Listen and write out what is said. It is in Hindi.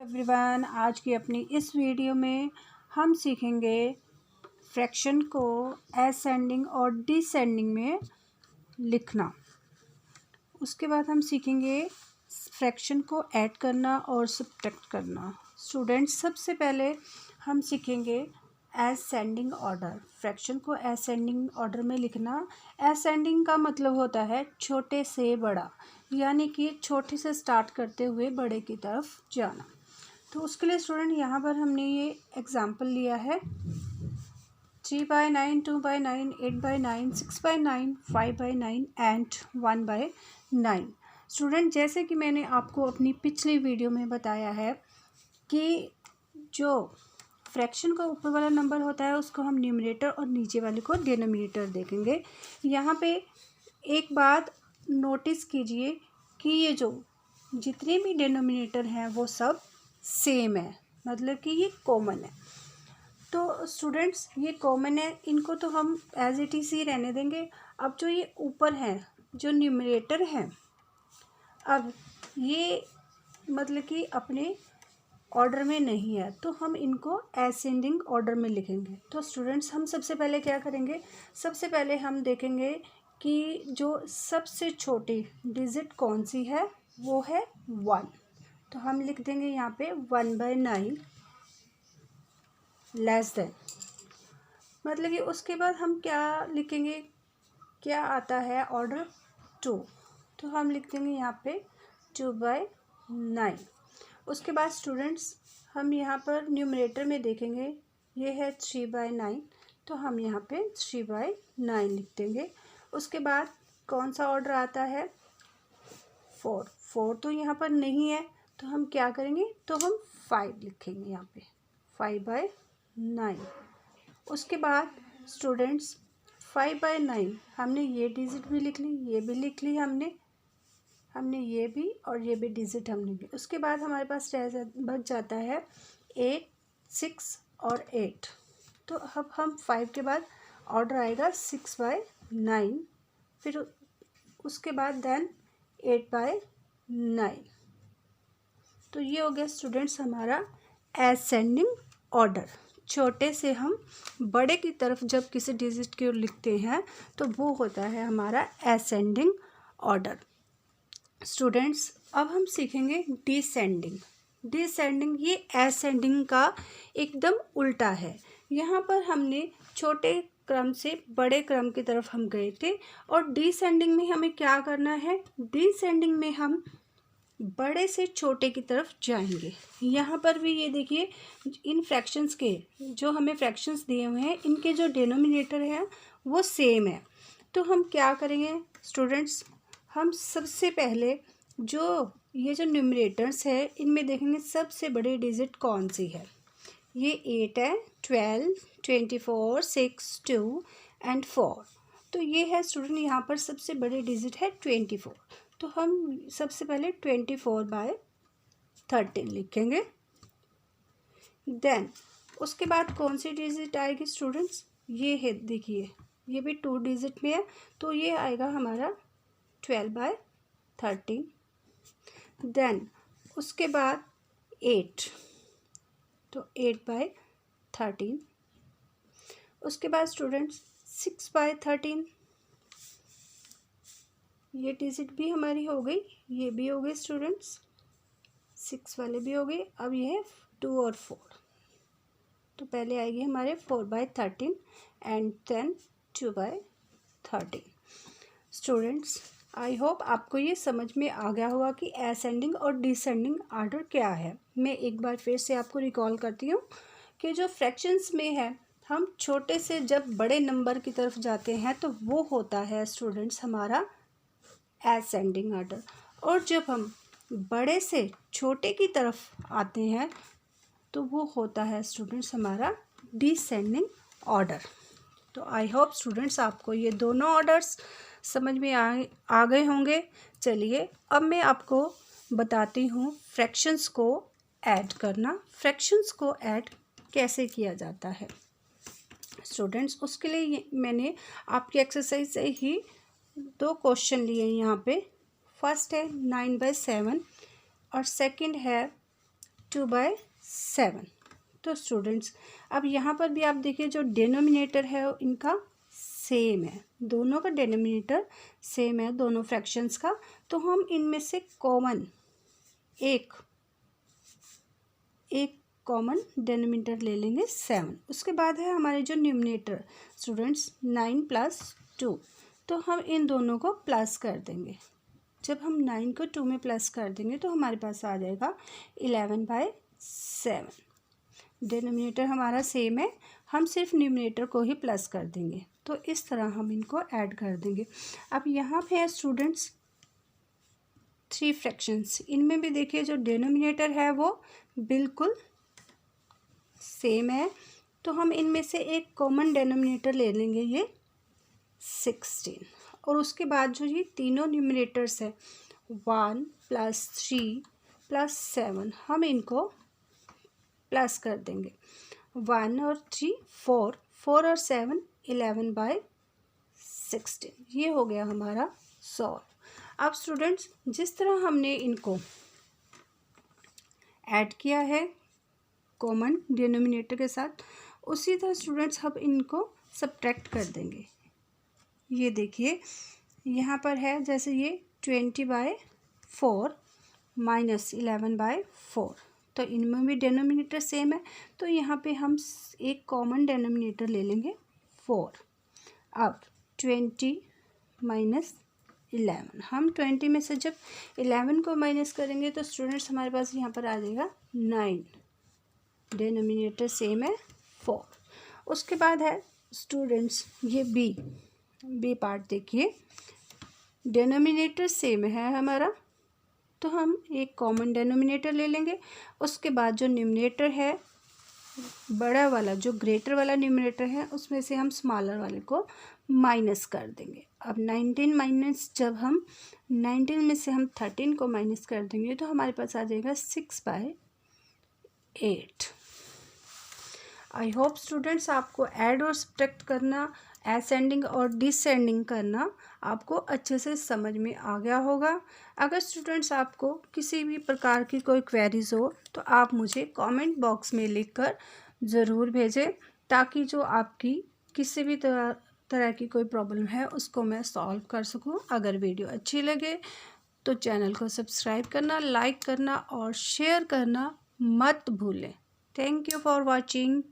एवरीवन, आज की अपनी इस वीडियो में हम सीखेंगे फ्रैक्शन को असेंडिंग और डिसेंडिंग में लिखना। उसके बाद हम सीखेंगे फ्रैक्शन को ऐड करना और सब्ट्रैक्ट करना। स्टूडेंट्स, सबसे पहले हम सीखेंगे असेंडिंग ऑर्डर। फ्रैक्शन को असेंडिंग ऑर्डर में लिखना। असेंडिंग का मतलब होता है छोटे से बड़ा, यानी कि छोटे से स्टार्ट करते हुए बड़े की तरफ जाना। तो उसके लिए स्टूडेंट यहाँ पर हमने ये एग्जाम्पल लिया है 3/9, 2/9, 8/9, 6/9, 5/9 एंड 1/9। स्टूडेंट, जैसे कि मैंने आपको अपनी पिछली वीडियो में बताया है कि जो फ्रैक्शन का ऊपर वाला नंबर होता है उसको हम न्यूमरेटर और नीचे वाले को डिनोमिनेटर देखेंगे। यहाँ पे एक बात नोटिस कीजिए कि ये जो जितने भी डिनोमिनेटर हैं वो सब सेम है, मतलब कि ये कॉमन है। तो स्टूडेंट्स, ये कॉमन है, इनको तो हम एज इट इज़ ही रहने देंगे। अब जो ये ऊपर है, जो न्यूमरेटर है, अब ये मतलब कि अपने ऑर्डर में नहीं है, तो हम इनको असेंडिंग ऑर्डर में लिखेंगे। तो स्टूडेंट्स, हम सबसे पहले क्या करेंगे, सबसे पहले हम देखेंगे कि जो सबसे छोटी डिजिट कौन सी है, वो है 1। तो हम लिख देंगे यहाँ पे 1/9 लेस देन, मतलब कि उसके बाद हम क्या लिखेंगे, क्या आता है ऑर्डर 2, तो हम लिख देंगे यहाँ पे 2/9। उसके बाद स्टूडेंट्स, हम यहाँ पर न्यूमरेटर में देखेंगे, ये है 3/9, तो हम यहाँ पे 3/9 लिख देंगे। उसके बाद कौन सा ऑर्डर आता है 4 तो यहाँ पर नहीं है, तो हम क्या करेंगे, तो हम 5 लिखेंगे यहाँ पे 5/9। उसके बाद स्टूडेंट्स 5/9 हमने ये डिजिट भी लिख ली, ये भी लिख ली, हमने ये भी और ये भी डिजिट हमने भी। उसके बाद हमारे पास बच जाता है 8, 6 और 8। तो अब हम 5 के बाद ऑर्डर आएगा 6/9, फिर उसके बाद देन 8/9। तो ये हो गया स्टूडेंट्स हमारा असेंडिंग ऑर्डर। छोटे से हम बड़े की तरफ जब किसी डिजिट की ओर लिखते हैं तो वो होता है हमारा असेंडिंग ऑर्डर। स्टूडेंट्स, अब हम सीखेंगे डिसेंडिंग। डिसेंडिंग ये असेंडिंग का एकदम उल्टा है। यहाँ पर हमने छोटे क्रम से बड़े क्रम की तरफ हम गए थे, और डिसेंडिंग में हमें क्या करना है, डिसेंडिंग में हम बड़े से छोटे की तरफ जाएंगे। यहाँ पर भी ये देखिए, इन फ्रैक्शंस के जो हमें फ्रैक्शंस दिए हुए हैं, इनके जो डिनोमिनेटर है वो सेम है। तो हम क्या करेंगे स्टूडेंट्स, हम सबसे पहले जो ये जो न्यूमरेटर्स है इनमें देखेंगे सबसे बड़ी डिजिट कौन सी है। ये 8 है, 12, 24, 6, 2 एंड 4। तो ये है स्टूडेंट, यहाँ पर सबसे बड़ी डिजिट है 24। तो हम सबसे पहले 24/13 लिखेंगे। देन उसके बाद कौन सी डिजिट आएगी स्टूडेंट्स, ये है, देखिए ये भी 2 डिजिट में है, तो ये आएगा हमारा 12/13। देन उसके बाद 8, तो 8/13। उसके बाद स्टूडेंट्स 6/13, ये डिजिट भी हमारी हो गई, ये भी हो गई स्टूडेंट्स, 6 वाले भी हो गए। अब ये है 2 और 4, तो पहले आएगी हमारे 4/13 and then 2/13। Students, I hope आपको ये समझ में आ गया होगा कि असेंडिंग और डिसेंडिंग आर्डर क्या है। मैं एक बार फिर से आपको रिकॉल करती हूँ कि जो फ्रैक्शंस में है, हम छोटे से जब बड़े नंबर की तरफ जाते हैं तो वो होता है स्टूडेंट्स हमारा असेंडिंग ऑर्डर, और जब हम बड़े से छोटे की तरफ आते हैं तो वो होता है स्टूडेंट्स हमारा डिसेंडिंग ऑर्डर। तो आई होप स्टूडेंट्स आपको ये दोनों ऑर्डर्स समझ में आ गए होंगे। चलिए अब मैं आपको बताती हूँ फ्रैक्शंस को ऐड करना। फ्रैक्शंस को ऐड कैसे किया जाता है स्टूडेंट्स, उसके लिए मैंने आपकी एक्सरसाइज से ही 2 क्वेश्चन लिए हैं यहाँ पे। फर्स्ट है 9/7 और सेकंड है 2/7। तो स्टूडेंट्स अब यहाँ पर भी आप देखिए जो डिनोमिनेटर है इनका सेम है, दोनों का डिनोमिनेटर सेम है दोनों फ्रैक्शंस का। तो हम इनमें से कॉमन एक कॉमन डिनोमिनेटर ले लेंगे 7। उसके बाद है हमारे जो न्यूमरेटर स्टूडेंट्स 9 + 2। तो हम इन दोनों को प्लस कर देंगे। जब हम 9 को 2 में प्लस कर देंगे तो हमारे पास आ जाएगा 11/7। डिनोमिनेटर हमारा सेम है, हम सिर्फ न्यूमरेटर को ही प्लस कर देंगे। तो इस तरह हम इनको ऐड कर देंगे। अब यहाँ पे है स्टूडेंट्स 3 फ्रैक्शंस, इनमें भी देखिए जो डिनोमिनेटर है वो बिल्कुल सेम है। तो हम इनमें से एक कॉमन डिनोमिनेटर ले लेंगे, ये 16। और उसके बाद जो ये तीनों न्यूमरेटर्स है 1 + 3 + 7, हम इनको प्लस कर देंगे। 1 और 3 4, 4 और 7 11/16। ये हो गया हमारा सॉल्व। अब स्टूडेंट्स जिस तरह हमने इनको ऐड किया है कॉमन डिनोमिनेटर के साथ, उसी तरह स्टूडेंट्स हम इनको सब्ट्रैक्ट कर देंगे। ये देखिए यहाँ पर है जैसे ये 20/4 - 11/4, तो इनमें भी डिनोमिनेटर सेम है। तो यहाँ पे हम एक कॉमन डिनोमिनेटर ले लेंगे 4। अब 20 - 11, हम 20 में से जब 11 को माइनस करेंगे तो स्टूडेंट्स हमारे पास यहाँ पर आ जाएगा 9। डिनोमिनेटर सेम है 4। उसके बाद है स्टूडेंट्स ये बी पार्ट देखिए, डिनोमिनेटर सेम है हमारा, तो हम एक कॉमन डिनोमिनेटर ले लेंगे। उसके बाद जो न्यूमरेटर है बड़ा वाला, जो ग्रेटर वाला न्यूमरेटर है, उसमें से हम स्मॉलर वाले को माइनस कर देंगे। अब 19 माइनस, जब हम 19 में से हम 13 को माइनस कर देंगे तो हमारे पास आ जाएगा 6/8। आई होप स्टूडेंट्स आपको ऐड और सब्ट्रैक्ट करना, असेंडिंग और डिसेंडिंग करना आपको अच्छे से समझ में आ गया होगा। अगर स्टूडेंट्स आपको किसी भी प्रकार की कोई क्वेरीज हो तो आप मुझे कमेंट बॉक्स में लिखकर ज़रूर भेजें, ताकि जो आपकी किसी भी तरह की कोई प्रॉब्लम है उसको मैं सॉल्व कर सकूं। अगर वीडियो अच्छी लगे तो चैनल को सब्सक्राइब करना, लाइक करना और शेयर करना मत भूलें। Thank you for watching.